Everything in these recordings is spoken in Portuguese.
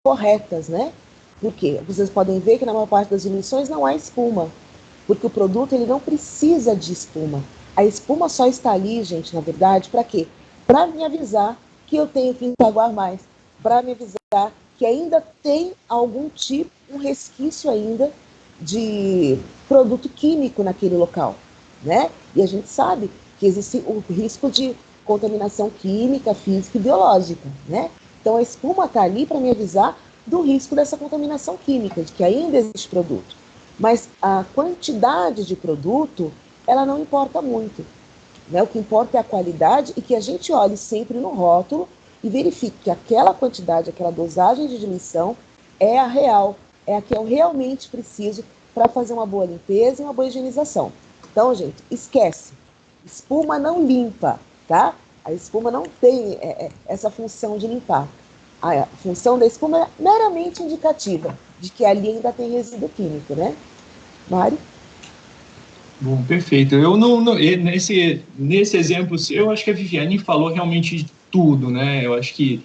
corretas, né? Por quê? Vocês podem ver que na maior parte das diluições não há espuma, porque o produto ele não precisa de espuma. A espuma só está ali, gente, na verdade, para quê? Para me avisar que eu tenho que ensaguar mais, para me avisar que ainda tem algum tipo, um resquício ainda de produto químico naquele local, né? E a gente sabe que existe o risco de contaminação química, física e biológica, né? Então a espuma está ali para me avisar do risco dessa contaminação química, de que ainda existe produto. Mas a quantidade de produto, ela não importa muito, né? O que importa é a qualidade e que a gente olhe sempre no rótulo e verifique que aquela quantidade, aquela dosagem de diluição é a real, é a que eu realmente preciso para fazer uma boa limpeza e uma boa higienização. Então, gente, esquece. Espuma não limpa, tá? A espuma não tem essa função de limpar. A função da espuma é meramente indicativa de que ali ainda tem resíduo químico, né? Mário? Bom, perfeito. Eu nesse exemplo, eu acho que a Viviane falou realmente de tudo, né? Eu acho que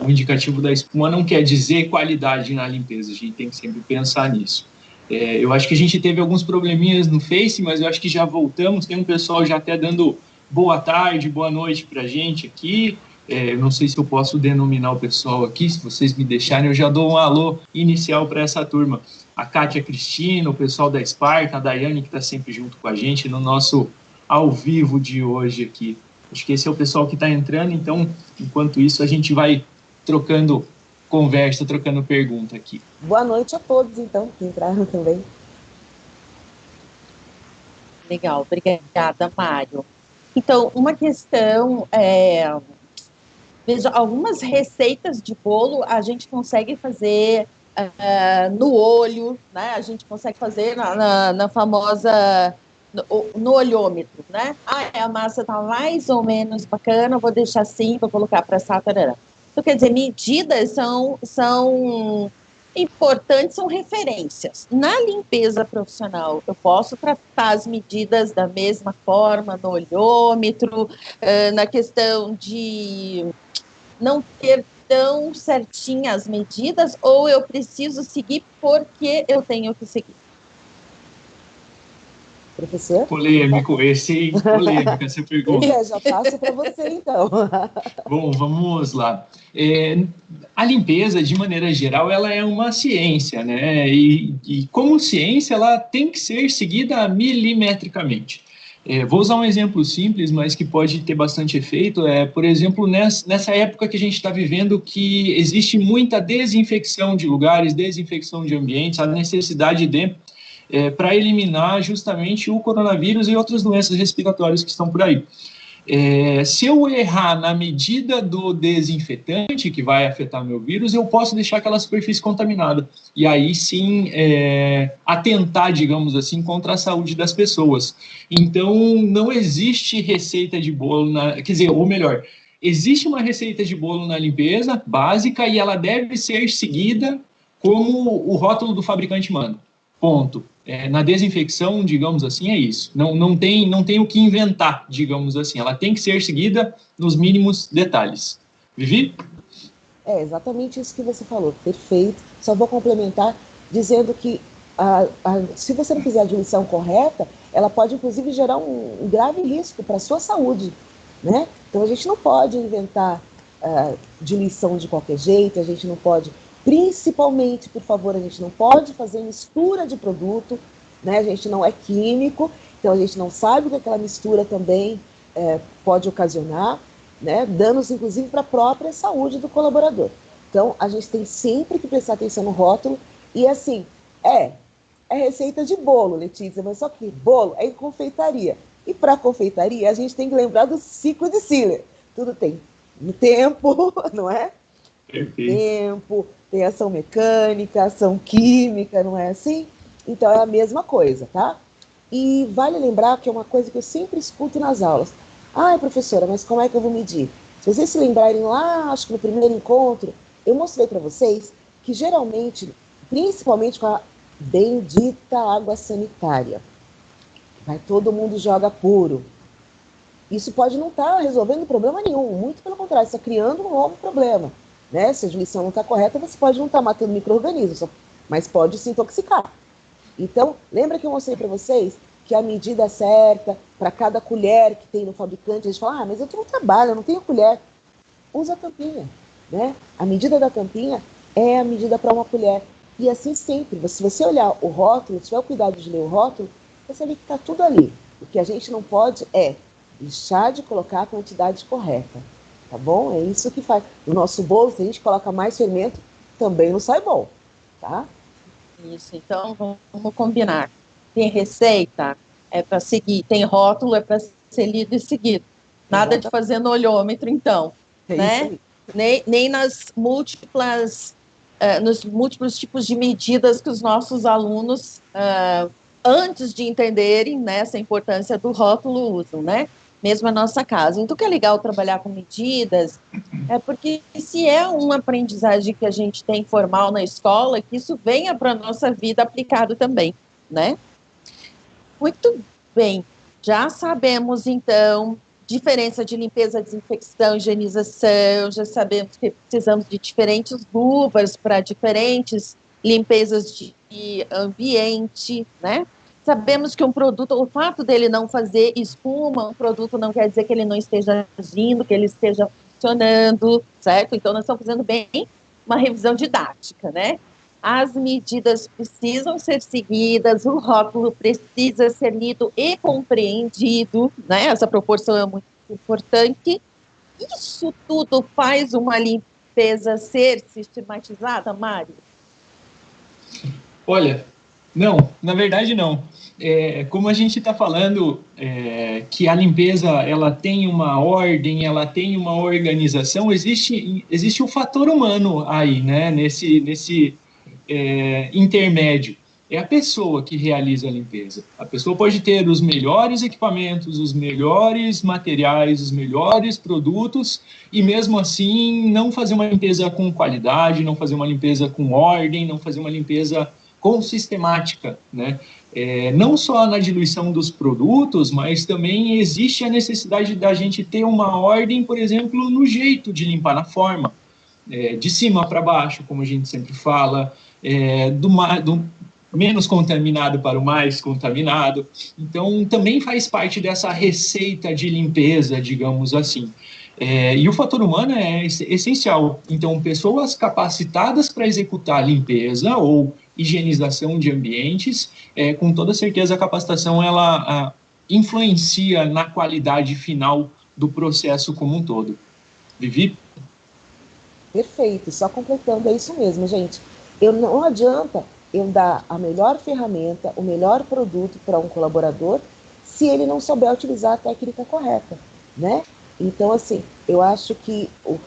o indicativo da espuma não quer dizer qualidade na limpeza, a gente tem que sempre pensar nisso. Eu acho que a gente teve alguns probleminhas no Face, mas eu acho que já voltamos. Tem um pessoal já até dando boa tarde, boa noite para a gente aqui. Eu não sei se eu posso denominar o pessoal aqui, se vocês me deixarem, eu já dou um alô inicial para essa turma. A Kátia Cristina, o pessoal da Sparta, a Daiane, que está sempre junto com a gente no nosso ao vivo de hoje aqui. Acho que esse é o pessoal que está entrando, então, enquanto isso, a gente vai trocando conversa, trocando pergunta aqui. Boa noite a todos, então, que entraram também. Legal, obrigada, Mário. Então, uma questão veja, algumas receitas de bolo a gente consegue fazer no olho, né? A gente consegue fazer na famosa no olhômetro, né? A massa tá mais ou menos bacana, vou deixar assim, vou colocar para assar, tarará. Então, quer dizer, medidas são importantes, são referências. Na limpeza profissional, eu posso tratar as medidas da mesma forma no olhômetro, na questão de não ter tão certinhas as medidas, ou eu preciso seguir porque eu tenho que seguir? Professor? Polêmico essa pergunta. Já passo para você, então. Bom, vamos lá. A limpeza, de maneira geral, ela é uma ciência, né? E como ciência, ela tem que ser seguida milimetricamente. Vou usar um exemplo simples, mas que pode ter bastante efeito. Por exemplo, nessa época que a gente está vivendo, que existe muita desinfecção de lugares, desinfecção de ambientes, a necessidade de para eliminar justamente o coronavírus e outras doenças respiratórias que estão por aí. Se eu errar na medida do desinfetante que vai afetar meu vírus, eu posso deixar aquela superfície contaminada. E aí sim atentar, digamos assim, contra a saúde das pessoas. Então, não existe receita de bolo, quer dizer, ou melhor, existe uma receita de bolo na limpeza básica e ela deve ser seguida como o rótulo do fabricante manda. Ponto. Na desinfecção, digamos assim, é isso. Não tem o que inventar, digamos assim. Ela tem que ser seguida nos mínimos detalhes. Vivi? É exatamente isso que você falou. Perfeito. Só vou complementar dizendo que se você não fizer a diluição correta, ela pode, inclusive, gerar um grave risco para a sua saúde, né? Então, a gente não pode inventar diluição de qualquer jeito, a gente não pode... Principalmente, por favor, a gente não pode fazer mistura de produto, né? A gente não é químico, então a gente não sabe o que aquela mistura também pode ocasionar, né? Danos, inclusive, para a própria saúde do colaborador. Então, a gente tem sempre que prestar atenção no rótulo e, assim, é receita de bolo, Letícia, mas só que bolo é em confeitaria. E para confeitaria, a gente tem que lembrar do ciclo de Siller. Tudo tem tempo, não é? Perfeito. Tempo, tem ação mecânica, ação química, não é assim? Então é a mesma coisa, tá? E vale lembrar que é uma coisa que eu sempre escuto nas aulas. Ai, professora, mas como é que eu vou medir? Se vocês se lembrarem lá, acho que no primeiro encontro, eu mostrei para vocês que geralmente, principalmente com a bendita água sanitária, vai todo mundo joga puro. Isso pode não estar resolvendo problema nenhum, muito pelo contrário, está criando um novo problema. né? Se a diluição não está correta, você pode não estar matando micro-organismos, mas pode se intoxicar. Então, lembra que eu mostrei para vocês que a medida certa para cada colher que tem no fabricante, eles falam, mas eu não trabalho, eu não tenho colher. Usa a tampinha, né? A medida da tampinha é a medida para uma colher. E assim sempre, se você olhar o rótulo, se tiver o cuidado de ler o rótulo, você vê que está tudo ali. O que a gente não pode é deixar de colocar a quantidade correta, tá bom? É isso que faz. No nosso bolo, se a gente coloca mais fermento, também não sai bom, tá? Isso, então vamos combinar. Tem receita, é para seguir. Tem rótulo, é para ser lido e seguido. Nada de fazer no olhômetro, então. É né? isso aí. Nem nos múltiplos tipos de medidas que os nossos alunos, antes de entenderem, né, essa importância do rótulo, usam, né? Mesmo a nossa casa. Então, o que é legal trabalhar com medidas é porque se é uma aprendizagem que a gente tem formal na escola, que isso venha para a nossa vida aplicado também, né? Muito bem. Já sabemos, então, diferença de limpeza, desinfecção, higienização, já sabemos que precisamos de diferentes luvas para diferentes limpezas de ambiente, né? Sabemos que um produto, o fato dele não fazer espuma, um produto não quer dizer que ele não esteja agindo, que ele esteja funcionando, certo? Então, nós estamos fazendo bem uma revisão didática, né? As medidas precisam ser seguidas, o rótulo precisa ser lido e compreendido, né? Essa proporção é muito importante. Isso tudo faz uma limpeza ser sistematizada, Mário? Olha, não, na verdade não. Como a gente está falando que a limpeza ela tem uma ordem, ela tem uma organização, existe o fator humano aí, né? Nesse intermédio. É a pessoa que realiza a limpeza. A pessoa pode ter os melhores equipamentos, os melhores materiais, os melhores produtos e mesmo assim não fazer uma limpeza com qualidade, não fazer uma limpeza com ordem, não fazer uma limpeza com sistemática, né? Não só na diluição dos produtos, mas também existe a necessidade da gente ter uma ordem, por exemplo, no jeito de limpar, na forma, de cima para baixo, como a gente sempre fala, do menos contaminado para o mais contaminado. Então, também faz parte dessa receita de limpeza, digamos assim. E o fator humano é essencial. Então, pessoas capacitadas para executar limpeza ou higienização de ambientes, com toda certeza a capacitação ela influencia na qualidade final do processo como um todo. Vivi? Perfeito, só completando, é isso mesmo, gente. Não adianta eu dar a melhor ferramenta, o melhor produto para um colaborador, se ele não souber utilizar a técnica correta, né? Então, assim, eu acho que o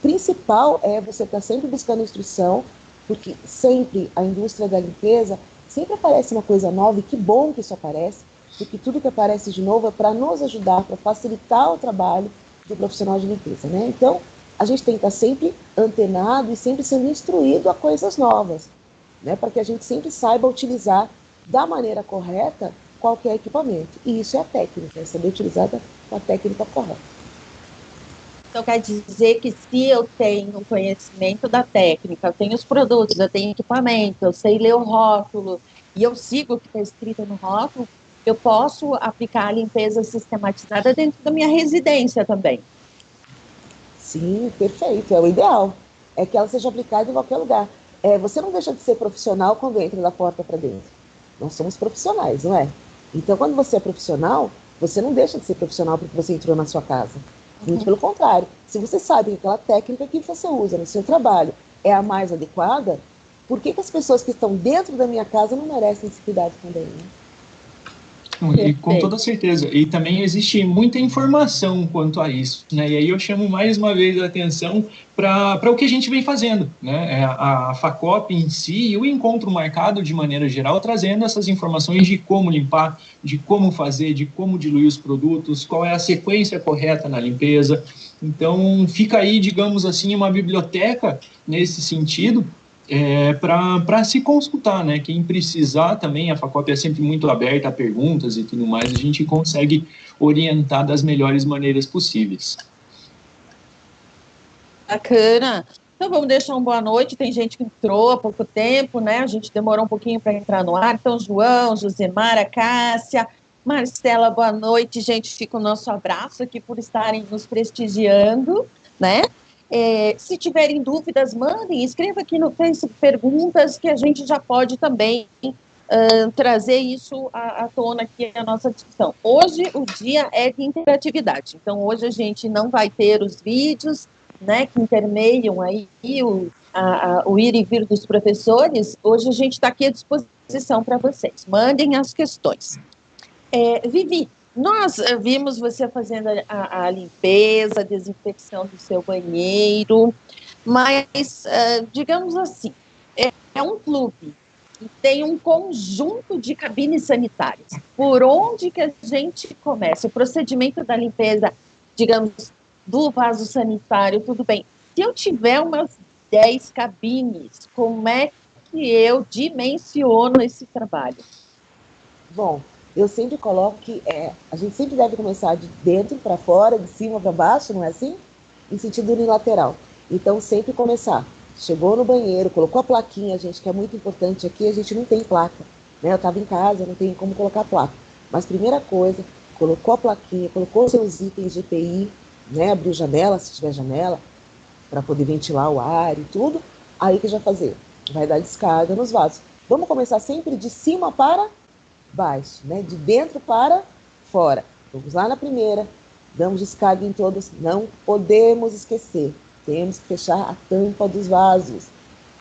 principal é você estar sempre buscando instrução, porque sempre a indústria da limpeza, sempre aparece uma coisa nova, e que bom que isso aparece, porque tudo que aparece de novo é para nos ajudar, para facilitar o trabalho do profissional de limpeza, né? Então, a gente tem que estar sempre antenado e sempre sendo instruído a coisas novas, né? Para que a gente sempre saiba utilizar da maneira correta qualquer equipamento. E isso é a técnica, é saber utilizar com a técnica correta. Então, quer dizer que se eu tenho conhecimento da técnica, eu tenho os produtos, eu tenho equipamento, eu sei ler o rótulo, e eu sigo o que está escrito no rótulo, eu posso aplicar a limpeza sistematizada dentro da minha residência também. Sim, perfeito, é o ideal. É que ela seja aplicada em qualquer lugar. Você não deixa de ser profissional quando entra da porta para dentro. Nós somos profissionais, não é? Então, quando você é profissional, você não deixa de ser profissional porque você entrou na sua casa. Muito pelo contrário. Se você sabe que aquela técnica que você usa no seu trabalho é a mais adequada, por que as pessoas que estão dentro da minha casa não merecem esse cuidado também, né? E com toda certeza. E também existe muita informação quanto a isso, né? E aí eu chamo mais uma vez a atenção para o que a gente vem fazendo, né? A FACOP em si e o encontro marcado de maneira geral, trazendo essas informações de como limpar, de como fazer, de como diluir os produtos, qual é a sequência correta na limpeza. Então, fica aí, digamos assim, uma biblioteca nesse sentido, para se consultar, né? Quem precisar também, a FACOP é sempre muito aberta a perguntas e tudo mais, a gente consegue orientar das melhores maneiras possíveis. Bacana. Então, vamos deixar uma boa noite. Tem gente que entrou há pouco tempo, né? A gente demorou um pouquinho para entrar no ar. Então, João, Josemara, Cássia, Marcela, boa noite. Gente, fica o nosso abraço aqui por estarem nos prestigiando, né? Se tiverem dúvidas, mandem, escreva aqui no Facebook perguntas que a gente já pode também trazer isso à tona aqui na nossa discussão. Hoje o dia é de interatividade, então hoje a gente não vai ter os vídeos, né, que intermeiam aí o ir e vir dos professores. Hoje a gente está aqui à disposição para vocês. Mandem as questões. Vivi, nós vimos você fazendo a limpeza, a desinfecção do seu banheiro, mas, digamos assim, é um clube e tem um conjunto de cabines sanitárias. Por onde que a gente começa? O procedimento da limpeza, digamos, do vaso sanitário, tudo bem. Se eu tiver umas 10 cabines, como é que eu dimensiono esse trabalho? Bom, eu sempre coloco que a gente sempre deve começar de dentro para fora, de cima para baixo, não é assim? Em sentido unilateral. Então, sempre começar. Chegou no banheiro, colocou a plaquinha, gente, que é muito importante aqui, a gente não tem placa, né? Eu estava em casa, não tem como colocar placa. Mas primeira coisa, colocou a plaquinha, colocou seus itens de EPI, né? Abriu janela, se tiver janela, para poder ventilar o ar e tudo. Aí o que já fazer? Vai dar descarga nos vasos. Vamos começar sempre de cima para baixo, né? De dentro para fora. Vamos lá na primeira, damos descarga em todas, não podemos esquecer. Temos que fechar a tampa dos vasos.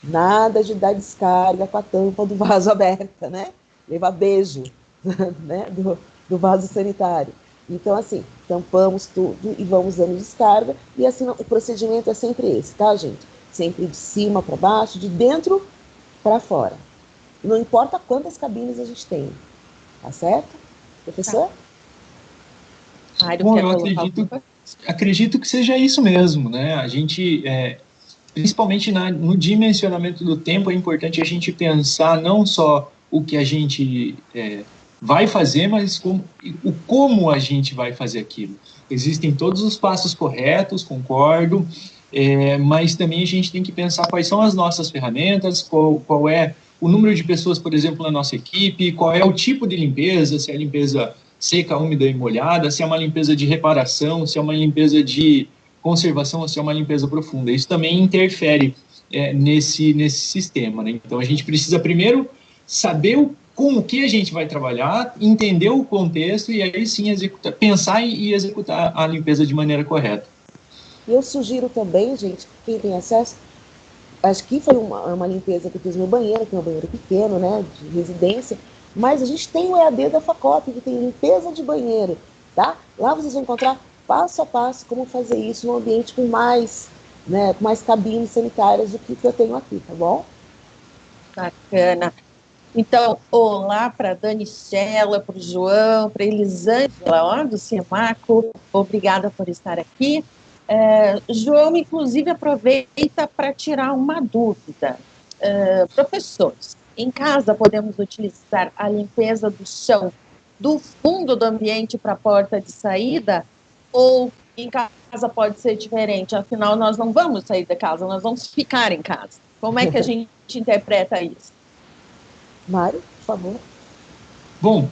Nada de dar descarga com a tampa do vaso aberta, né? Levar beijo, né? do vaso sanitário. Então, assim, tampamos tudo e vamos dando descarga. E assim, o procedimento é sempre esse, tá, gente? Sempre de cima para baixo, de dentro para fora. Não importa quantas cabines a gente tem. Tá certo? Professor? Bom, eu acredito que seja isso mesmo, né? A gente, principalmente no dimensionamento do tempo, é importante a gente pensar não só o que a gente vai fazer, mas como a gente vai fazer aquilo. Existem todos os passos corretos, concordo, mas também a gente tem que pensar quais são as nossas ferramentas, qual é o número de pessoas, por exemplo, na nossa equipe, qual é o tipo de limpeza, se é limpeza seca, úmida e molhada, se é uma limpeza de reparação, se é uma limpeza de conservação ou se é uma limpeza profunda. Isso também interfere nesse sistema, né? Então, a gente precisa primeiro saber com o que a gente vai trabalhar, entender o contexto e aí sim pensar e executar a limpeza de maneira correta. E eu sugiro também, gente, quem tem acesso, acho que foi uma limpeza que eu fiz no meu banheiro, que é um banheiro pequeno, né, de residência, mas a gente tem o EAD da FACOP, que tem limpeza de banheiro, tá? Lá vocês vão encontrar passo a passo como fazer isso num ambiente com mais, né, com mais cabines sanitárias do que eu tenho aqui, tá bom? Bacana. Então, olá para a Danichela, para o João, para a Elisângela, do CIEMACO, obrigada por estar aqui. João, inclusive, aproveita para tirar uma dúvida. Professores, em casa podemos utilizar a limpeza do chão do fundo do ambiente para a porta de saída? Ou em casa pode ser diferente? Afinal, nós não vamos sair da casa, nós vamos ficar em casa. Como é que a gente interpreta isso? Mário, por favor. Bom,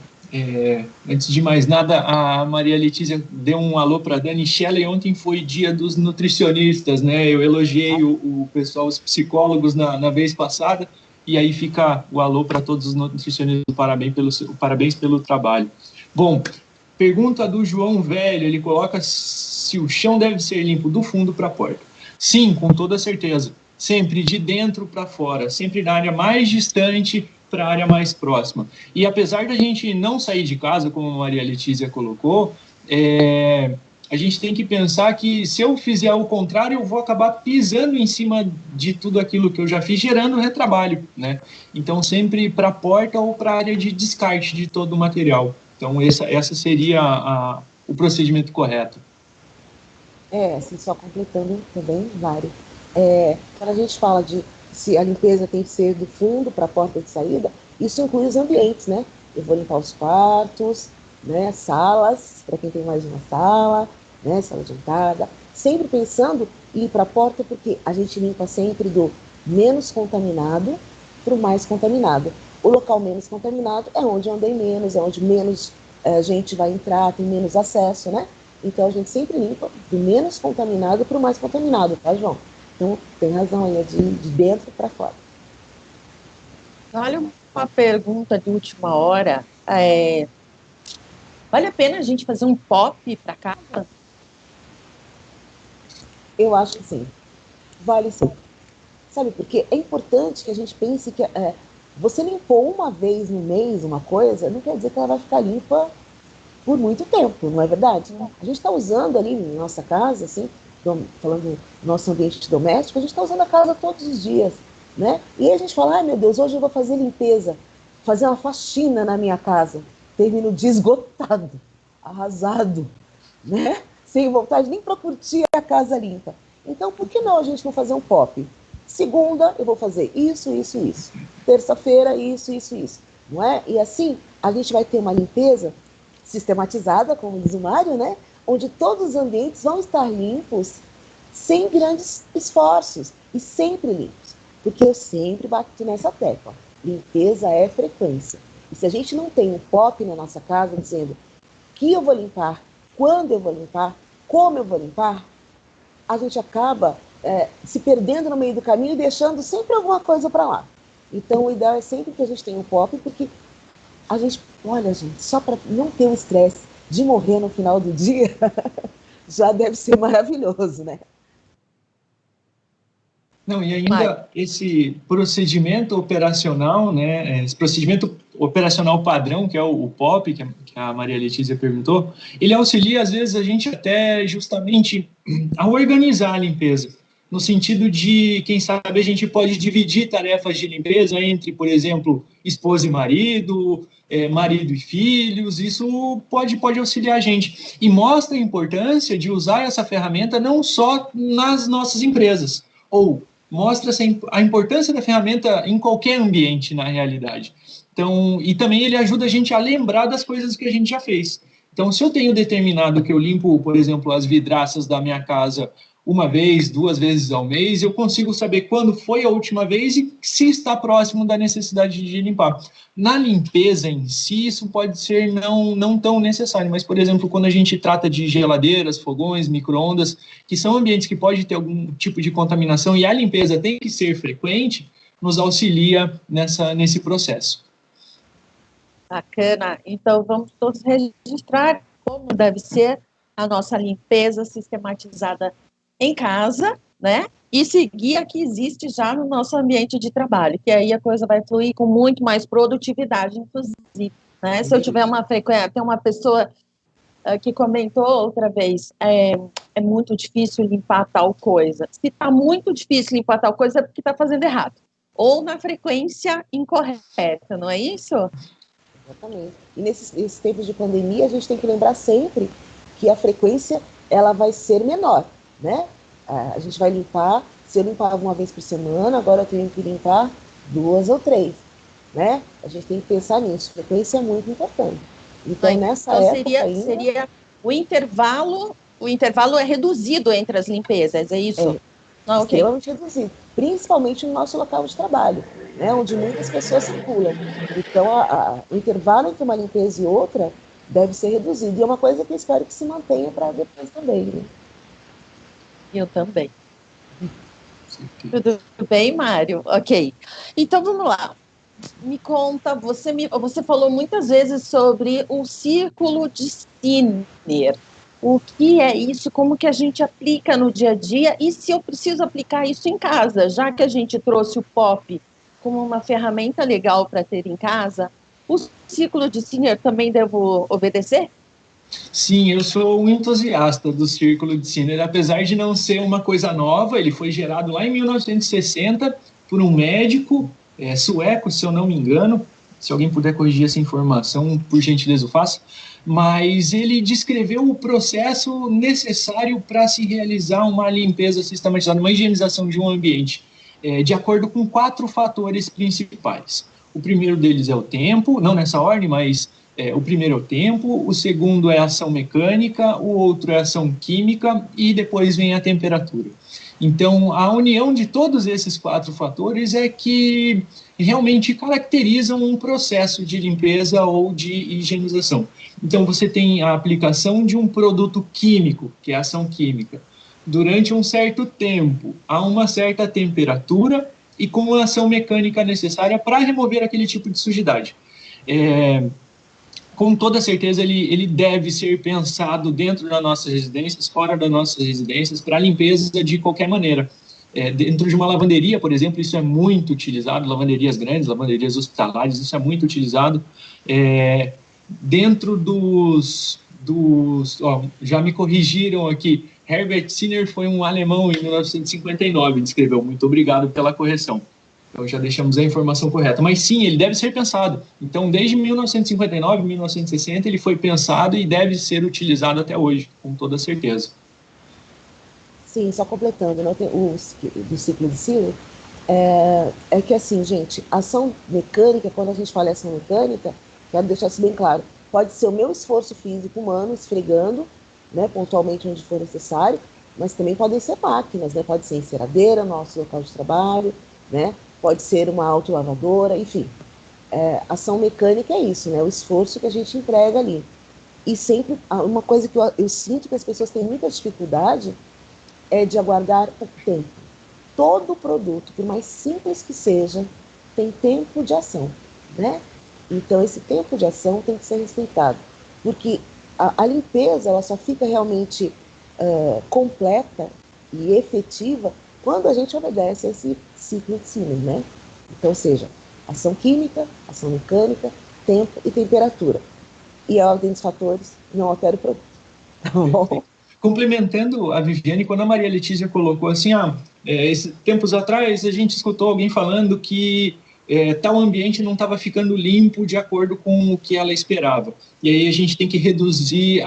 antes de mais nada, a Maria Letícia deu um alô para a Dani Shelley. Ontem foi dia dos nutricionistas, né? Eu elogiei o pessoal, os psicólogos na vez passada, e aí fica o alô para todos os nutricionistas, parabéns pelo trabalho. Bom, pergunta do João Velho, ele coloca se o chão deve ser limpo do fundo para a porta. Sim, com toda certeza. Sempre de dentro para fora, sempre na área mais distante para a área mais próxima. E apesar da gente não sair de casa, como a Maria Letícia colocou, a gente tem que pensar que se eu fizer o contrário, eu vou acabar pisando em cima de tudo aquilo que eu já fiz, gerando retrabalho, né? Então, sempre para a porta ou para a área de descarte de todo o material. Então, essa seria o procedimento correto. Assim, só completando também, Mário. Quando a gente fala de se a limpeza tem que ser do fundo para a porta de saída, isso inclui os ambientes, né? Eu vou limpar os quartos, né? Salas, para quem tem mais de uma sala, né? Sala de entrada, sempre pensando em ir para a porta, porque a gente limpa sempre do menos contaminado para o mais contaminado. O local menos contaminado é onde eu andei menos, é onde menos gente vai entrar, tem menos acesso, né? Então a gente sempre limpa do menos contaminado para o mais contaminado, tá, João? Então tem razão aí, é de dentro para fora. Olha uma pergunta de última hora. Vale a pena a gente fazer um POP para casa? Eu acho que sim. Vale sim. Sabe por quê? É importante que a gente pense que você limpou uma vez no mês uma coisa, não quer dizer que ela vai ficar limpa por muito tempo, não é verdade? A gente está usando ali na nossa casa, assim, falando do nosso ambiente doméstico, a gente está usando a casa todos os dias, né? E aí a gente fala, ai meu Deus, hoje eu vou fazer limpeza, fazer uma faxina na minha casa. Termino o dia esgotado, arrasado, né? Sem vontade nem para curtir a casa limpa. Então, por que não a gente não fazer um POP? Segunda, eu vou fazer isso, isso, isso. Terça-feira, isso, isso, isso. Não é? E assim, a gente vai ter uma limpeza sistematizada, como diz o Mário, né? Onde todos os ambientes vão estar limpos, sem grandes esforços, e sempre limpos. Porque eu sempre bato nessa tecla. Limpeza é frequência. E se a gente não tem um POP na nossa casa dizendo que eu vou limpar, quando eu vou limpar, como eu vou limpar, a gente acaba se perdendo no meio do caminho e deixando sempre alguma coisa para lá. Então, o ideal é sempre que a gente tenha um POP, porque a gente, olha, gente, só para não ter o estresse de morrer no final do dia, já deve ser maravilhoso, né? Não, e ainda esse procedimento operacional, né, esse procedimento operacional padrão, que é o POP, que a Maria Letícia perguntou, ele auxilia, às vezes, a gente até justamente a organizar a limpeza, no sentido de, quem sabe, a gente pode dividir tarefas de limpeza entre, por exemplo, esposa e marido, marido e filhos, isso pode auxiliar a gente. E mostra a importância de usar essa ferramenta não só nas nossas empresas, ou mostra a importância da ferramenta em qualquer ambiente, na realidade. Então, e também ele ajuda a gente a lembrar das coisas que a gente já fez. Então, se eu tenho determinado que eu limpo, por exemplo, as vidraças da minha casa uma vez, 2 vezes ao mês, eu consigo saber quando foi a última vez e se está próximo da necessidade de limpar. Na limpeza em si, isso pode ser não tão necessário, mas, por exemplo, quando a gente trata de geladeiras, fogões, micro-ondas, que são ambientes que pode ter algum tipo de contaminação e a limpeza tem que ser frequente, nos auxilia nesse processo. Bacana. Então, vamos todos registrar como deve ser a nossa limpeza sistematizada em casa, né? E seguir a que existe já no nosso ambiente de trabalho, que aí a coisa vai fluir com muito mais produtividade, inclusive, né? Se eu tiver uma frequência, tem uma pessoa que comentou outra vez, é muito difícil limpar tal coisa. Se está muito difícil limpar tal coisa, é porque está fazendo errado. Ou na frequência incorreta, não é isso? Exatamente. E nesses tempos de pandemia, a gente tem que lembrar sempre que a frequência ela vai ser menor, né? A gente vai limpar, se eu limpar uma vez por semana, agora eu tenho que limpar 2 ou 3, né? A gente tem que pensar nisso. Frequência é muito importante. Então, nessa época seria o intervalo é reduzido entre as limpezas, é isso? Extremamente reduzido, principalmente no nosso local de trabalho, né, onde muitas pessoas circulam. Então, o intervalo entre uma limpeza e outra deve ser reduzido. E é uma coisa que eu espero que se mantenha para depois também. Né? Eu também. Tudo bem, Mário? Ok. Então, vamos lá. Me conta, você falou muitas vezes sobre o círculo de Skinner. O que é isso? Como que a gente aplica no dia a dia? E se eu preciso aplicar isso em casa? Já que a gente trouxe o POP como uma ferramenta legal para ter em casa, o círculo de Skinner também devo obedecer? Sim, eu sou um entusiasta do Círculo de Skinner, apesar de não ser uma coisa nova, ele foi gerado lá em 1960 por um médico sueco, se eu não me engano, se alguém puder corrigir essa informação, por gentileza o faça, mas ele descreveu o processo necessário para se realizar uma limpeza sistematizada, uma higienização de um ambiente, de acordo com 4 fatores principais. O primeiro deles é o tempo, não nessa ordem, mas O primeiro é o tempo, o segundo é a ação mecânica, o outro é a ação química e depois vem a temperatura. Então, a união de todos esses 4 fatores é que realmente caracterizam um processo de limpeza ou de higienização. Então, você tem a aplicação de um produto químico, que é a ação química, durante um certo tempo, a uma certa temperatura e com a ação mecânica necessária para remover aquele tipo de sujidade. Com toda certeza, ele deve ser pensado dentro das nossas residências, fora das nossas residências, para limpeza de qualquer maneira. Dentro de uma lavanderia, por exemplo, isso é muito utilizado, lavanderias grandes, lavanderias hospitalares, isso é muito utilizado. Dentro já me corrigiram aqui, Herbert Sinner foi um alemão em 1959, descreveu. Muito obrigado pela correção. Então, já deixamos a informação correta. Mas, sim, ele deve ser pensado. Então, desde 1959, 1960, ele foi pensado e deve ser utilizado até hoje, com toda certeza. Sim, só completando, né, do ciclo de Sinner, que assim, gente, ação mecânica, quando a gente fala em ação mecânica, quero deixar isso bem claro, pode ser o meu esforço físico humano, esfregando, né, pontualmente onde for necessário, mas também podem ser máquinas, né, pode ser enceradeira, nosso local de trabalho, né, pode ser uma autolavadora, enfim. Ação mecânica é isso, né, o esforço que a gente emprega ali. E sempre, uma coisa que eu sinto que as pessoas têm muita dificuldade é de aguardar o tempo. Todo produto, por mais simples que seja, tem tempo de ação, né? Então, esse tempo de ação tem que ser respeitado, porque a limpeza ela só fica realmente completa e efetiva quando a gente obedece a esse ciclo de Sinner, né? Então, ou seja, ação química, ação mecânica, tempo e temperatura. E a ordem dos fatores não altera o produto. Tá bom? Complementando a Viviane, quando a Maria Letícia colocou assim, tempos atrás a gente escutou alguém falando que tal ambiente não estava ficando limpo de acordo com o que ela esperava. E aí a gente tem que reduzir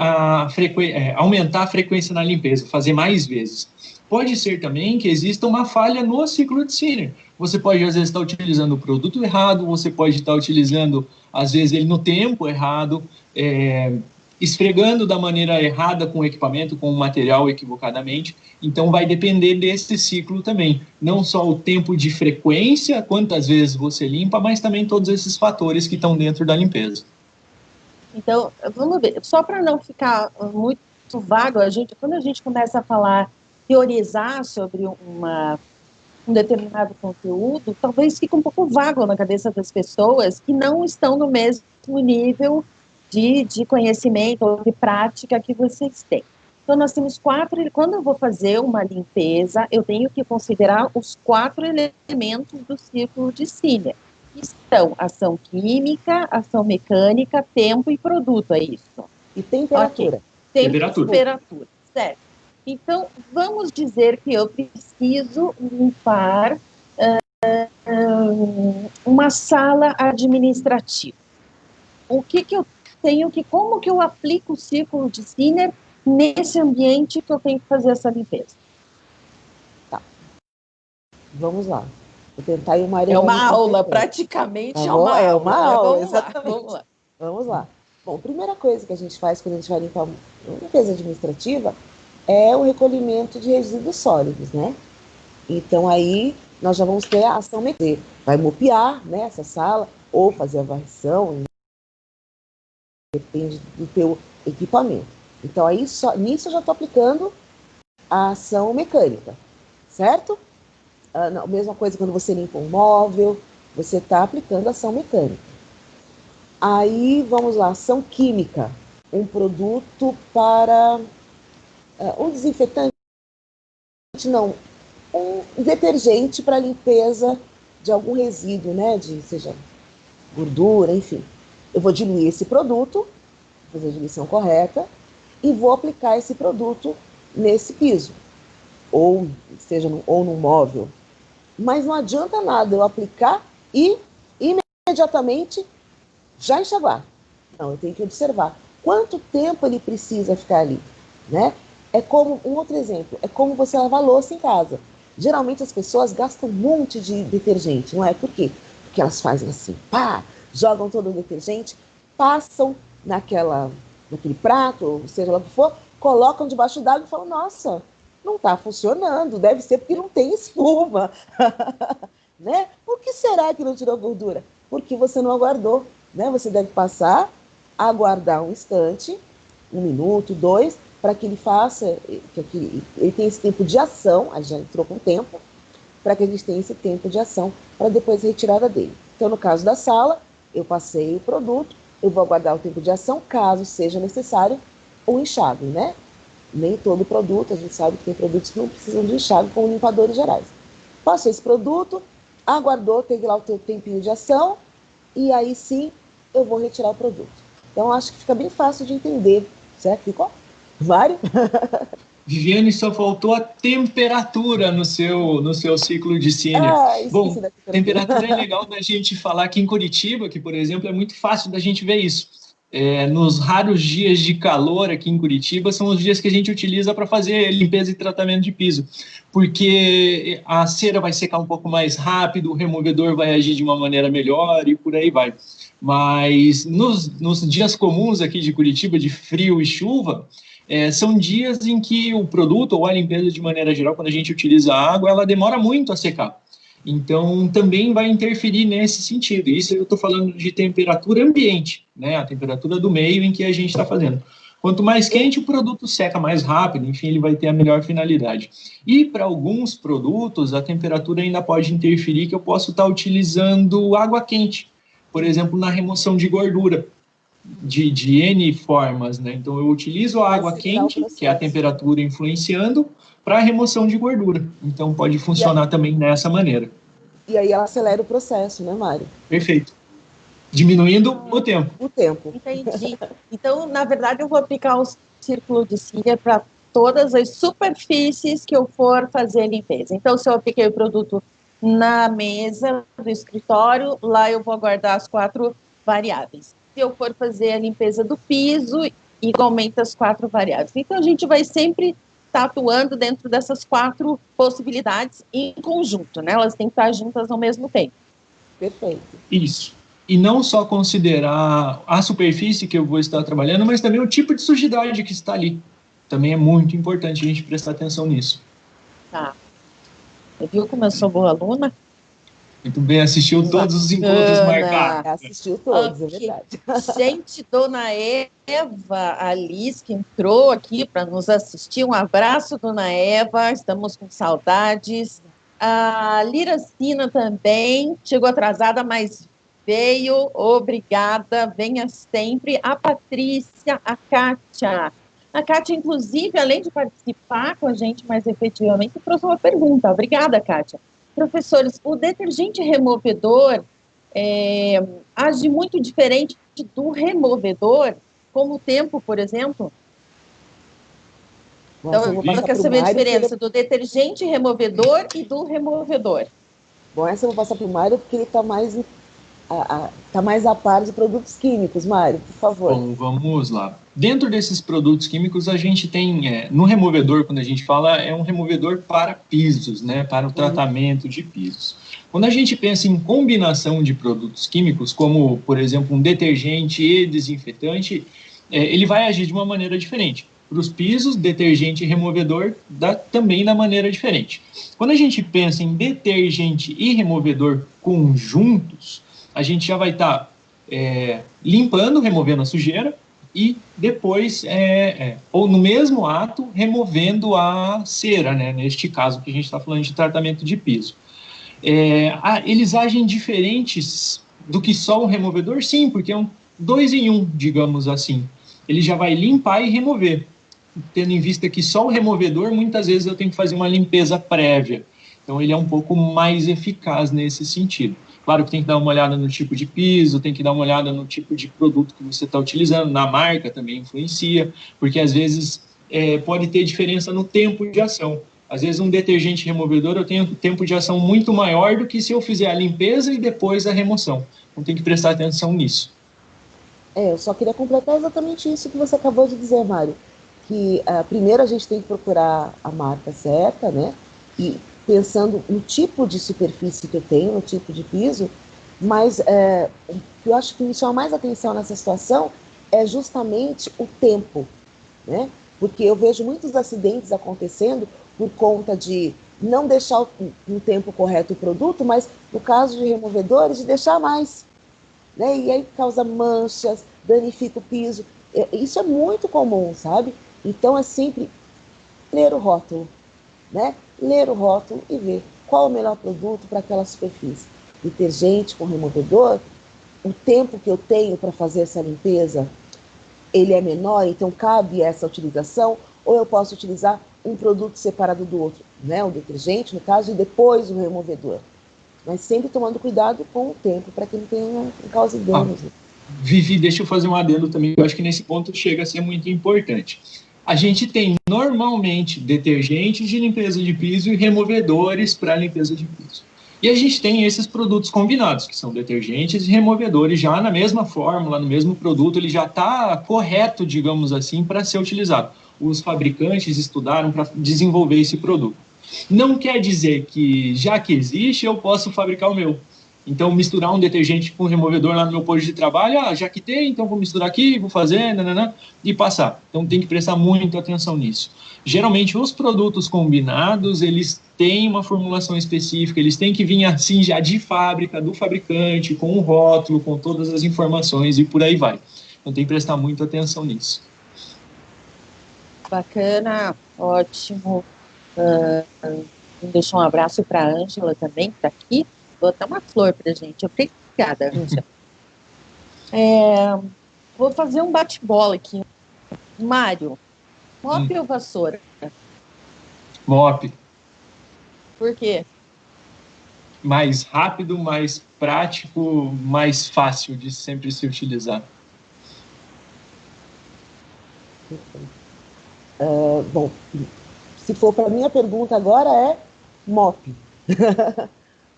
aumentar a frequência na limpeza, fazer mais vezes. Pode ser também que exista uma falha no ciclo de Sinner. Você pode, às vezes, estar utilizando o produto errado, você pode estar utilizando, às vezes, ele no tempo errado, esfregando da maneira errada com o equipamento, com o material equivocadamente. Então, vai depender desse ciclo também. Não só o tempo de frequência, quantas vezes você limpa, mas também todos esses fatores que estão dentro da limpeza. Então, vamos ver. Só para não ficar muito vago, quando a gente começa a falar, teorizar sobre um determinado conteúdo, talvez fique um pouco vago na cabeça das pessoas que não estão no mesmo nível de conhecimento ou de prática que vocês têm. Então, nós temos 4, quando eu vou fazer uma limpeza, eu tenho que considerar os 4 elementos do ciclo de Sinner, que são ação química, ação mecânica, tempo e produto, é isso? E temperatura. Okay. Temperatura, certo. Então, vamos dizer que eu preciso limpar uma sala administrativa. O que eu tenho como que eu aplico o ciclo de Sinner nesse ambiente que eu tenho que fazer essa limpeza? Tá. Vamos lá. Vou tentar ir uma área. É uma aula, praticamente tá bom? é uma aula. Exatamente. Vamos lá. Vamos lá. Bom, a primeira coisa que a gente faz quando a gente vai limpar uma limpeza administrativa é o recolhimento de resíduos sólidos, né? Então, aí, nós já vamos ter a ação mecânica. Vai mopiar, né, essa sala, ou fazer a varrição, depende do teu equipamento. Então, aí, nisso eu já estou aplicando a ação mecânica, certo? A mesma coisa quando você limpa um móvel, você está aplicando a ação mecânica. Aí, vamos lá, ação química. Um produto para... um desinfetante, não, um detergente para limpeza de algum resíduo, né, seja gordura, enfim. Eu vou diluir esse produto, fazer a diluição correta, e vou aplicar esse produto nesse piso, ou seja, num móvel. Mas não adianta nada eu aplicar e imediatamente já enxaguar. Não, eu tenho que observar quanto tempo ele precisa ficar ali, né? É como, um outro exemplo, é como você lavar louça em casa. Geralmente as pessoas gastam um monte de detergente, não é? Por quê? Porque elas fazem assim, pá, jogam todo o detergente. passam naquele prato, seja lá o que for, colocam debaixo d'água e falam, nossa, não está funcionando, deve ser porque não tem espuma. Né? Por que será que não tirou gordura? Porque você não aguardou. Né? Você deve passar, aguardar um instante, 1 minuto, 2, para que ele faça, ele tenha esse tempo de ação, a gente já entrou com tempo, para que a gente tenha esse tempo de ação, para depois a retirada dele. Então, no caso da sala, eu passei o produto, eu vou aguardar o tempo de ação, caso seja necessário, o enxágue, né? Nem todo produto, a gente sabe que tem produtos que não precisam de enxágue, como limpadores gerais. Passou esse produto, aguardou, teve lá o teu tempinho de ação, e aí sim, eu vou retirar o produto. Então, acho que fica bem fácil de entender. Certo? Ficou? Mário? Viviane, só faltou a temperatura no seu ciclo de Sênior. Bom, temperatura é legal da gente falar aqui em Curitiba, que, por exemplo, é muito fácil da gente ver isso. Nos raros dias de calor aqui em Curitiba, são os dias que a gente utiliza para fazer limpeza e tratamento de piso, porque a cera vai secar um pouco mais rápido, o removedor vai agir de uma maneira melhor e por aí vai. Mas nos dias comuns aqui de Curitiba, de frio e chuva, são dias em que o produto ou a limpeza de maneira geral, quando a gente utiliza a água, ela demora muito a secar. Então, também vai interferir nesse sentido. Isso eu estou falando de temperatura ambiente, né? A temperatura do meio em que a gente está fazendo. Quanto mais quente, o produto seca mais rápido, enfim, ele vai ter a melhor finalidade. E para alguns produtos, a temperatura ainda pode interferir, que eu posso estar utilizando água quente, por exemplo, na remoção de gordura, de N formas, né? Então, eu utilizo a água quente, que é a temperatura influenciando, para a remoção de gordura. Então, pode funcionar também nessa maneira. E aí ela acelera o processo, né, Mário? Perfeito. Diminuindo o tempo. O tempo. Entendi. Então, na verdade, eu vou aplicar o círculo de Sênior para todas as superfícies que eu for fazer a limpeza. Então, se eu apliquei o produto na mesa do escritório, lá eu vou aguardar as 4 variáveis. Se eu for fazer a limpeza do piso, igualmente as 4 variáveis. Então, a gente vai sempre estar atuando dentro dessas 4 possibilidades em conjunto, né? Elas têm que estar juntas ao mesmo tempo. Perfeito. Isso. E não só considerar a superfície que eu vou estar trabalhando, mas também o tipo de sujidade que está ali. Também é muito importante a gente prestar atenção nisso. Tá. Você viu como eu sou boa aluna? Muito bem, assistiu todos os encontros marcados. Assistiu todos, é verdade. Gente, dona Eva Alice, que entrou aqui para nos assistir. Um abraço, dona Eva, estamos com saudades. A Liracina também chegou atrasada, mas veio. Obrigada, venha sempre. A Patrícia, a Kátia. A Kátia, inclusive, além de participar com a gente mais efetivamente, trouxe uma pergunta. Obrigada, Kátia. Professores, o detergente removedor age muito diferente do removedor, como o tempo, por exemplo? Nossa, então, eu quero saber a diferença do detergente removedor e do removedor. Bom, essa eu vou passar para o Mário, porque ele está mais a par de produtos químicos. Mário, por favor. Bom, vamos lá. Dentro desses produtos químicos, a gente tem, no removedor, quando a gente fala, é um removedor para pisos, né, para o tratamento de pisos. Quando a gente pensa em combinação de produtos químicos, como, por exemplo, um detergente e desinfetante, ele vai agir de uma maneira diferente. Para os pisos, detergente e removedor também da maneira diferente. Quando a gente pensa em detergente e removedor conjuntos, a gente já vai estar limpando, removendo a sujeira, e depois, ou no mesmo ato, removendo a cera, né? Neste caso que a gente está falando de tratamento de piso. Eles agem diferentes do que só o removedor? Sim, porque é um 2 em 1, digamos assim. Ele já vai limpar e remover, tendo em vista que só o removedor, muitas vezes eu tenho que fazer uma limpeza prévia. Então, ele é um pouco mais eficaz nesse sentido. Claro que tem que dar uma olhada no tipo de piso, tem que dar uma olhada no tipo de produto que você está utilizando, na marca também influencia, porque às vezes pode ter diferença no tempo de ação. Às vezes um detergente removedor eu tenho tempo de ação muito maior do que se eu fizer a limpeza e depois a remoção. Então tem que prestar atenção nisso. Eu só queria completar exatamente isso que você acabou de dizer, Mário, que primeiro a gente tem que procurar a marca certa, né? E pensando no tipo de superfície que eu tenho, no tipo de piso, Mas o que eu acho que me chama mais atenção nessa situação é justamente o tempo, né? Porque eu vejo muitos acidentes acontecendo por conta de não deixar no tempo correto o produto, mas no caso de removedores, de deixar mais, né? E aí causa manchas, danifica o piso. Isso é muito comum, sabe? Então é sempre ler o rótulo, né? Ler o rótulo e ver qual o melhor produto para aquela superfície. Detergente com removedor, o tempo que eu tenho para fazer essa limpeza, ele é menor, então cabe essa utilização, ou eu posso utilizar um produto separado do outro, né? O detergente, no caso, e depois o removedor. Mas sempre tomando cuidado com o tempo, para que não cause danos. Vivi, deixa eu fazer um adendo também, eu acho que nesse ponto chega a ser muito importante. A gente tem normalmente detergentes de limpeza de piso e removedores para limpeza de piso. E a gente tem esses produtos combinados, que são detergentes e removedores, já na mesma fórmula, no mesmo produto, ele já está correto, digamos assim, para ser utilizado. Os fabricantes estudaram para desenvolver esse produto. Não quer dizer que, já que existe, eu posso fabricar o meu. Então, misturar um detergente com removedor lá no meu posto de trabalho, já que tem, então vou misturar aqui, vou fazer, nananã, e passar. Então, tem que prestar muita atenção nisso. Geralmente, os produtos combinados, eles têm uma formulação específica, eles têm que vir assim já de fábrica, do fabricante, com um rótulo, com todas as informações e por aí vai. Então, tem que prestar muita atenção nisso. Bacana, ótimo. Deixa um abraço para a Ângela também, que está aqui. Vou botar uma flor para a gente. Obrigada, Ângela. Vou fazer um bate-bola aqui. Mário, mop ou vassoura? Mop. Por quê? Mais rápido, mais prático, mais fácil de sempre se utilizar. Bom, se for para mim, a pergunta agora é mop.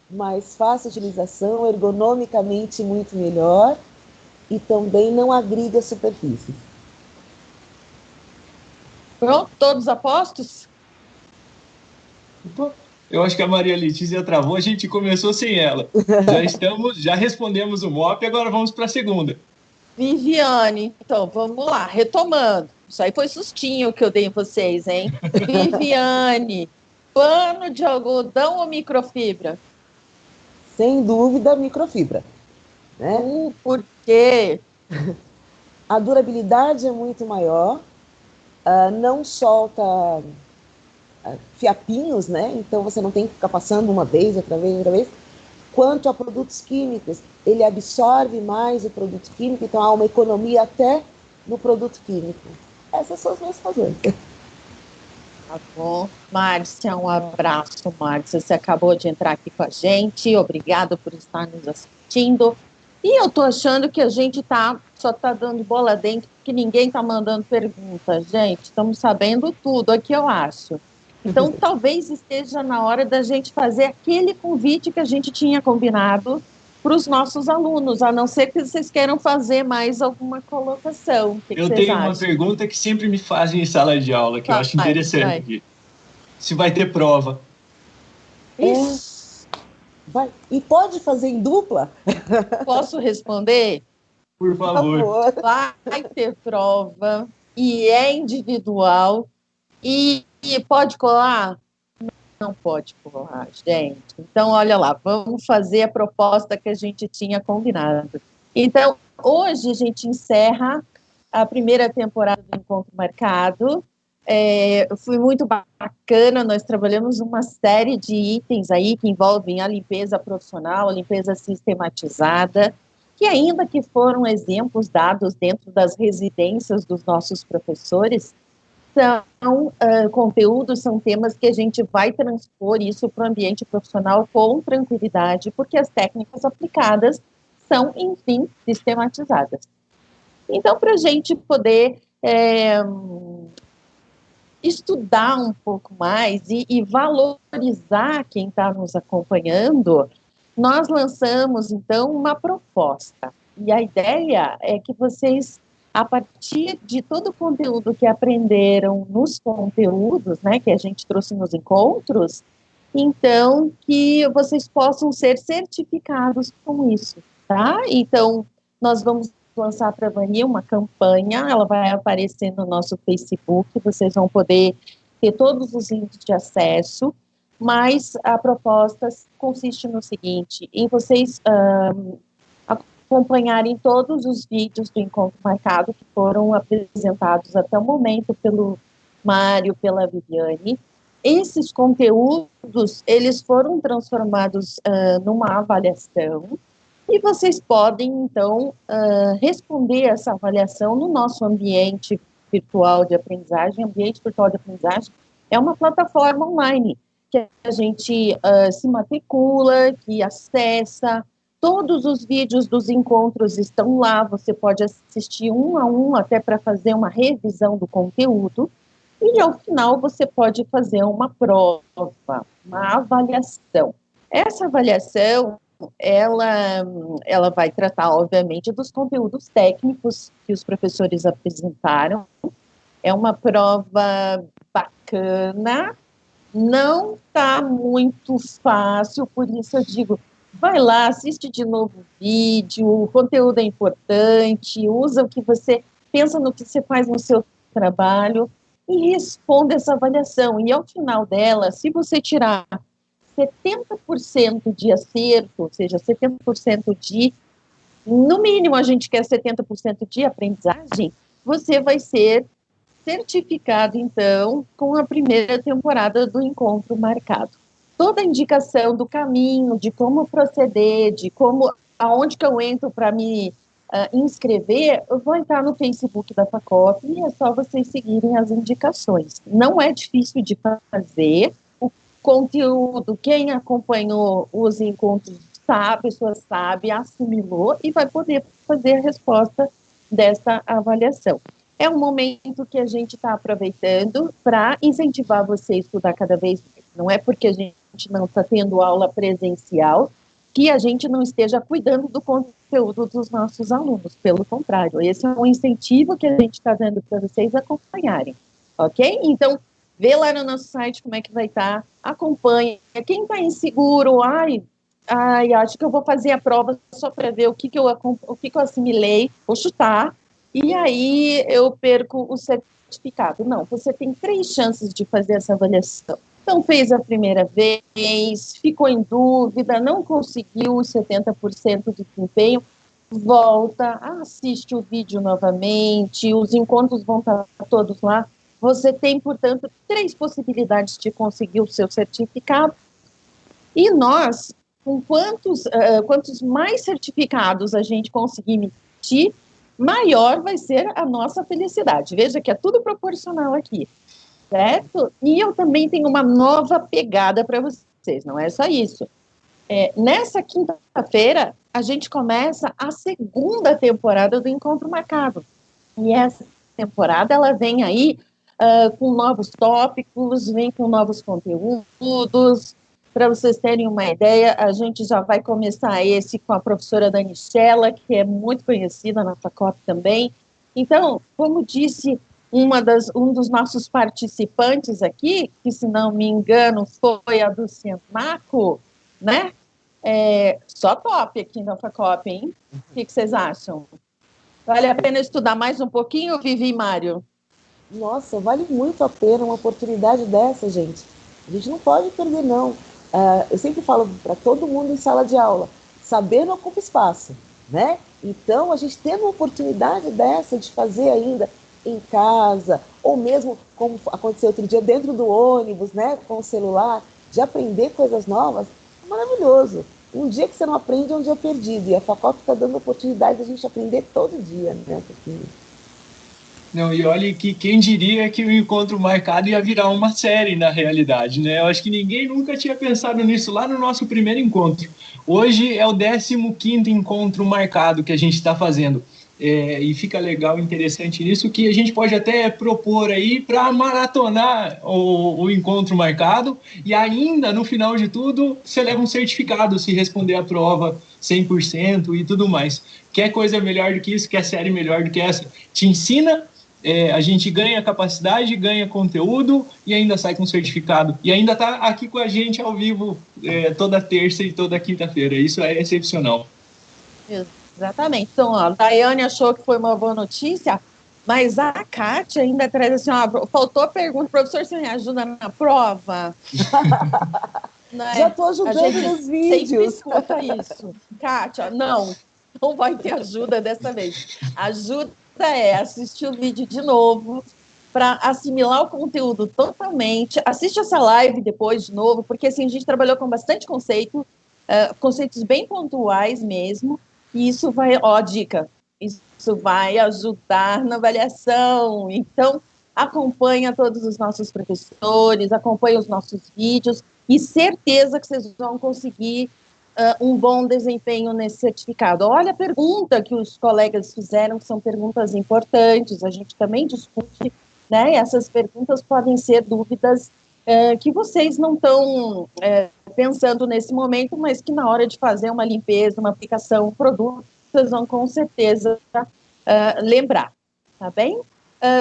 Mais fácil utilização, ergonomicamente muito melhor e também não agride a superfície. Pronto, todos apostos? Eu acho que a Maria Letícia travou, a gente começou sem ela. Já respondemos o MOP, agora vamos para a segunda. Viviane, então, vamos lá, retomando. Isso aí foi sustinho que eu dei em vocês, hein? Viviane, pano de algodão ou microfibra? Sem dúvida, microfibra. Né? Por quê? A durabilidade é muito maior, não solta fiapinhos, né? Então você não tem que ficar passando uma vez, outra vez. Quanto a produtos químicos, ele absorve mais o produto químico, então há uma economia até no produto químico. Essas são as minhas razões. Tá bom. Márcia, um abraço, Márcia. Você acabou de entrar aqui com a gente. Obrigado por estar nos assistindo. E eu tô achando que a gente só tá dando bola dentro, porque ninguém tá mandando pergunta. Gente, estamos sabendo tudo aqui, eu acho. Então, talvez esteja na hora da gente fazer aquele convite que a gente tinha combinado para os nossos alunos, a não ser que vocês queiram fazer mais alguma colocação. O que eu tenho uma pergunta que sempre me fazem em sala de aula, que eu acho interessante. Se vai ter prova. Vai. E pode fazer em dupla? Posso responder? Por favor. Vai ter prova e é individual e pode colar? Não pode colar, gente. Então, olha lá, vamos fazer a proposta que a gente tinha combinado. Então, hoje a gente encerra a primeira temporada do Encontro Marcado. Foi muito bacana, nós trabalhamos uma série de itens aí que envolvem a limpeza profissional, a limpeza sistematizada, que ainda que foram exemplos dados dentro das residências dos nossos professores, são conteúdos, são temas que a gente vai transpor isso para o ambiente profissional com tranquilidade, porque as técnicas aplicadas são, enfim, sistematizadas. Então, para a gente poder estudar um pouco mais e valorizar quem está nos acompanhando, nós lançamos, então, uma proposta. E a ideia é que vocês, a partir de todo o conteúdo que aprenderam nos conteúdos, né, que a gente trouxe nos encontros, então que vocês possam ser certificados com isso, tá? Então, nós vamos lançar para a Vani uma campanha, ela vai aparecer no nosso Facebook, vocês vão poder ter todos os links de acesso, mas a proposta consiste no seguinte, em vocês acompanharem todos os vídeos do Encontro Marcado que foram apresentados até o momento pelo Mário, pela Viviane. Esses conteúdos, eles foram transformados numa avaliação, e vocês podem, então, responder essa avaliação no nosso ambiente virtual de aprendizagem. Ambiente virtual de aprendizagem é uma plataforma online que a gente se matricula, que acessa, todos os vídeos dos encontros estão lá, você pode assistir um a um, até para fazer uma revisão do conteúdo, e ao final você pode fazer uma prova, uma avaliação. Essa avaliação, ela vai tratar, obviamente, dos conteúdos técnicos que os professores apresentaram. É uma prova bacana, não está muito fácil, por isso eu digo, vai lá, assiste de novo o vídeo, o conteúdo é importante, usa o que você pensa no que você faz no seu trabalho e responda essa avaliação. E ao final dela, se você tirar 70% de acerto, ou seja, 70% de, no mínimo a gente quer 70% de aprendizagem, você vai ser certificado, então, com a primeira temporada do Encontro Marcado. Toda a indicação do caminho, de como proceder, de como, aonde que eu entro para me inscrever, eu vou entrar no Facebook da FACOP e é só vocês seguirem as indicações. Não é difícil de fazer, o conteúdo, quem acompanhou os encontros sabe, a pessoa sabe, assimilou e vai poder fazer a resposta dessa avaliação. É um momento que a gente está aproveitando para incentivar você a estudar cada vez mais. Não é porque a gente não está tendo aula presencial que a gente não esteja cuidando do conteúdo dos nossos alunos. Pelo contrário, esse é um incentivo que a gente está dando para vocês acompanharem, ok? Então, vê lá no nosso site como é que vai estar, acompanha. Quem está inseguro, acho que eu vou fazer a prova só para ver o que eu assimilei, vou chutar, e aí eu perco o certificado. Não, você tem 3 chances de fazer essa avaliação. Então, fez a primeira vez, ficou em dúvida, não conseguiu os 70% de desempenho, volta, assiste o vídeo novamente, os encontros vão estar todos lá. Você tem, portanto, 3 possibilidades de conseguir o seu certificado. E nós, com quantos mais certificados a gente conseguir emitir, maior vai ser a nossa felicidade. Veja que é tudo proporcional aqui, certo? E eu também tenho uma nova pegada para vocês, não é só isso. Nessa quinta-feira, a gente começa a segunda temporada do Encontro Marcado. E essa temporada, ela vem aí com novos tópicos, vem com novos conteúdos. Para vocês terem uma ideia, a gente já vai começar esse com a professora Danichella, que é muito conhecida na FACOP também. Então, como disse um dos nossos participantes aqui, que, se não me engano, foi a do Senaco, né? Só top aqui na FACOP, hein? O que vocês acham? Vale a pena estudar mais um pouquinho, Vivi e Mário? Nossa, vale muito a pena uma oportunidade dessa, gente. A gente não pode perder, não. Eu sempre falo para todo mundo em sala de aula, saber não ocupa espaço, né? Então, a gente teve uma oportunidade dessa de fazer ainda em casa, ou mesmo, como aconteceu outro dia, dentro do ônibus, né, com o celular, de aprender coisas novas, é maravilhoso. Um dia que você não aprende é um dia perdido, e a FACOP está dando a oportunidade de a gente aprender todo dia, né, porque... Não, e olha que quem diria que o Encontro Marcado ia virar uma série na realidade, né? Eu acho que ninguém nunca tinha pensado nisso lá no nosso primeiro encontro. Hoje é o 15º Encontro Marcado que a gente está fazendo. E fica legal, interessante nisso, que a gente pode até propor aí para maratonar o Encontro Marcado e ainda, no final de tudo, você leva um certificado se responder a prova 100% e tudo mais. Quer coisa melhor do que isso? Quer série melhor do que essa? Te ensina a gente ganha capacidade, ganha conteúdo e ainda sai com certificado. E ainda está aqui com a gente ao vivo toda terça e toda quinta-feira. Isso é excepcional. Exatamente. Então, a Daiane achou que foi uma boa notícia, mas a Kátia ainda traz assim, faltou a pergunta, professor, você me ajuda na prova? Já estou ajudando nos vídeos. Sempre escuta isso. Kátia, não vai ter ajuda dessa vez. Ajuda assistir o vídeo de novo, para assimilar o conteúdo totalmente. Assiste essa live depois de novo, porque assim, a gente trabalhou com bastante conceito, conceitos bem pontuais mesmo, e isso vai, dica, isso vai ajudar na avaliação. Então, acompanha todos os nossos professores, acompanha os nossos vídeos, e certeza que vocês vão conseguir um bom desempenho nesse certificado. Olha a pergunta que os colegas fizeram, que são perguntas importantes, a gente também discute, né? Essas perguntas podem ser dúvidas que vocês não estão pensando nesse momento, mas que na hora de fazer uma limpeza, uma aplicação, um produto, vocês vão com certeza lembrar, tá bem?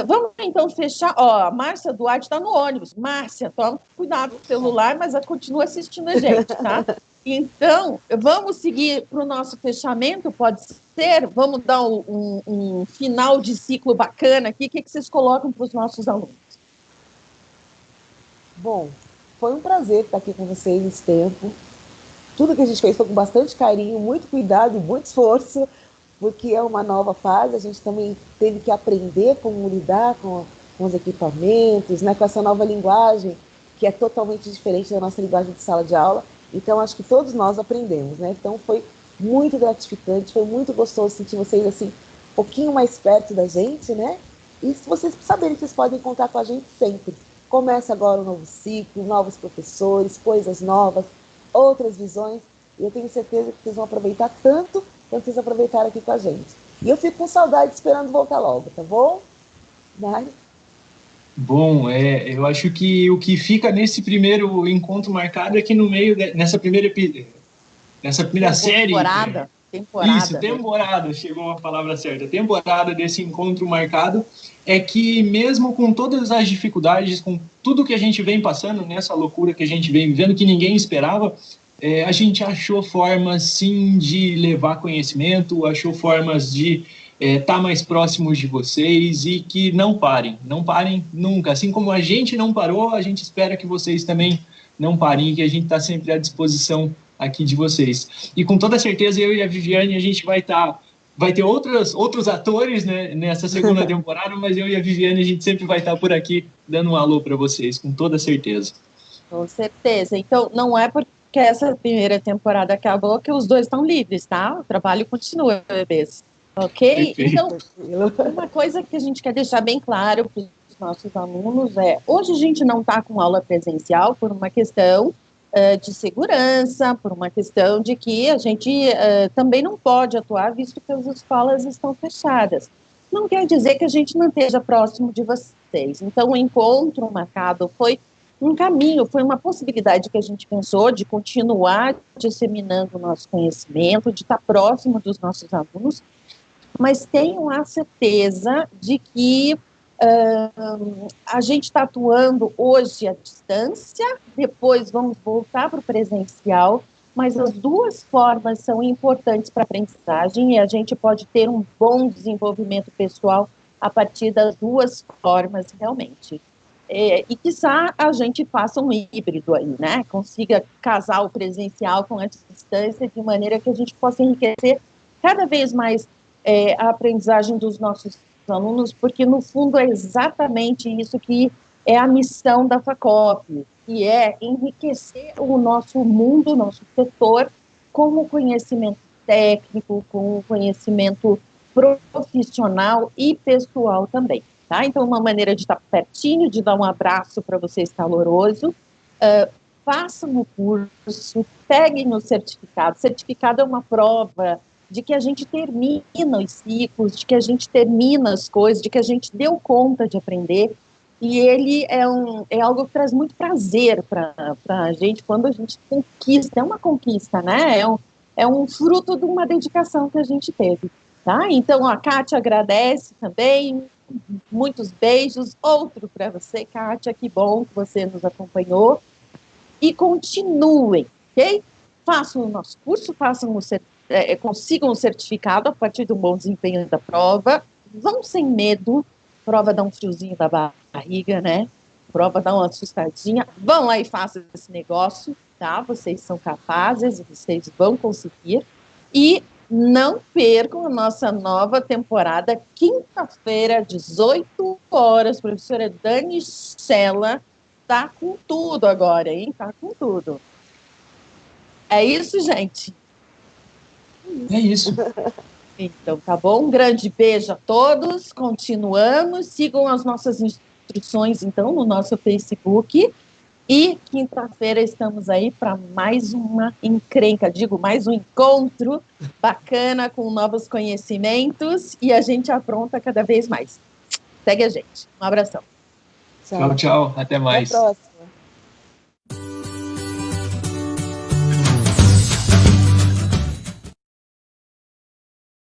Vamos então fechar. A Márcia Duarte está no ônibus. Márcia, toma cuidado com o celular, mas ela continua assistindo a gente, tá? Então, vamos seguir para o nosso fechamento, pode ser? Vamos dar um final de ciclo bacana aqui. O que vocês colocam para os nossos alunos? Bom, foi um prazer estar aqui com vocês nesse tempo. Tudo que a gente fez foi com bastante carinho, muito cuidado e muito esforço, porque é uma nova fase. A gente também teve que aprender como lidar com os equipamentos, né, com essa nova linguagem, que é totalmente diferente da nossa linguagem de sala de aula. Então, acho que todos nós aprendemos, né? Então, foi muito gratificante, foi muito gostoso sentir vocês, assim, um pouquinho mais perto da gente, né? E se vocês saberem que vocês podem contar com a gente sempre. Começa agora um novo ciclo, novos professores, coisas novas, outras visões. E eu tenho certeza que vocês vão aproveitar tanto quanto vocês aproveitaram aqui com a gente. E eu fico com saudade esperando voltar logo, tá bom? Mário? Bom, eu acho que o que fica nesse primeiro encontro marcado é que no meio, nessa primeira série... Temporada. Isso, temporada, chegou a palavra certa. Temporada desse encontro marcado é que mesmo com todas as dificuldades, com tudo que a gente vem passando, nessa loucura que a gente vem vivendo, que ninguém esperava, a gente achou formas, sim, de levar conhecimento, achou formas de estar mais próximos de vocês e que não parem nunca. Assim como a gente não parou, a gente espera que vocês também não parem, que a gente está sempre à disposição aqui de vocês. E com toda certeza, eu e a Viviane, a gente vai ter outros atores, né, nessa segunda temporada, mas eu e a Viviane, a gente sempre vai estar por aqui dando um alô para vocês, com toda certeza. Com certeza. Então, não é porque essa primeira temporada acabou que os dois estão livres, tá? O trabalho continua, bebês. Ok? Perfeito. Então, uma coisa que a gente quer deixar bem claro para os nossos alunos hoje a gente não está com aula presencial por uma questão de segurança, por uma questão de que a gente também não pode atuar, visto que as escolas estão fechadas. Não quer dizer que a gente não esteja próximo de vocês. Então, o encontro marcado foi um caminho, foi uma possibilidade que a gente pensou de continuar disseminando o nosso conhecimento, de estar próximo dos nossos alunos, mas tenham a certeza de que a gente está atuando hoje à distância, depois vamos voltar para o presencial, mas as duas formas são importantes para a aprendizagem e a gente pode ter um bom desenvolvimento pessoal a partir das duas formas realmente. E quizá a gente faça um híbrido aí, né? Consiga casar o presencial com a distância de maneira que a gente possa enriquecer cada vez mais a aprendizagem dos nossos alunos, porque no fundo é exatamente isso que é a missão da FACOP, que é enriquecer o nosso mundo, o nosso setor, com o conhecimento técnico, com o conhecimento profissional e pessoal também. Tá? Então, uma maneira de estar pertinho, de dar um abraço para vocês caloroso, façam o curso, peguem o certificado. O certificado é uma prova de que a gente termina os ciclos, de que a gente termina as coisas, de que a gente deu conta de aprender, e ele é algo que traz muito prazer para a gente quando a gente conquista, é uma conquista, né? É um fruto de uma dedicação que a gente teve, tá? Então, a Kátia agradece também, Muitos beijos. Outro para você, Kátia. Que bom que você nos acompanhou. E continuem, ok? Façam o nosso curso, consigam o certificado a partir do bom desempenho da prova. Vão sem medo. Prova dá um friozinho da barriga, né? Prova dá uma assustadinha. Vão lá e façam esse negócio, tá? Vocês são capazes, vocês vão conseguir. E não percam a nossa nova temporada, quinta-feira, 18 horas. Professora Dani Sela tá com tudo agora, hein? Tá com tudo. É isso, gente? É isso. Então, tá bom? Um grande beijo a todos. Continuamos. Sigam as nossas instruções, então, no nosso Facebook. E quinta-feira estamos aí para mais uma encrenca, mais um encontro bacana com novos conhecimentos e a gente apronta cada vez mais. Segue a gente. Um abração. Tchau, tchau. Até mais. Até a próxima.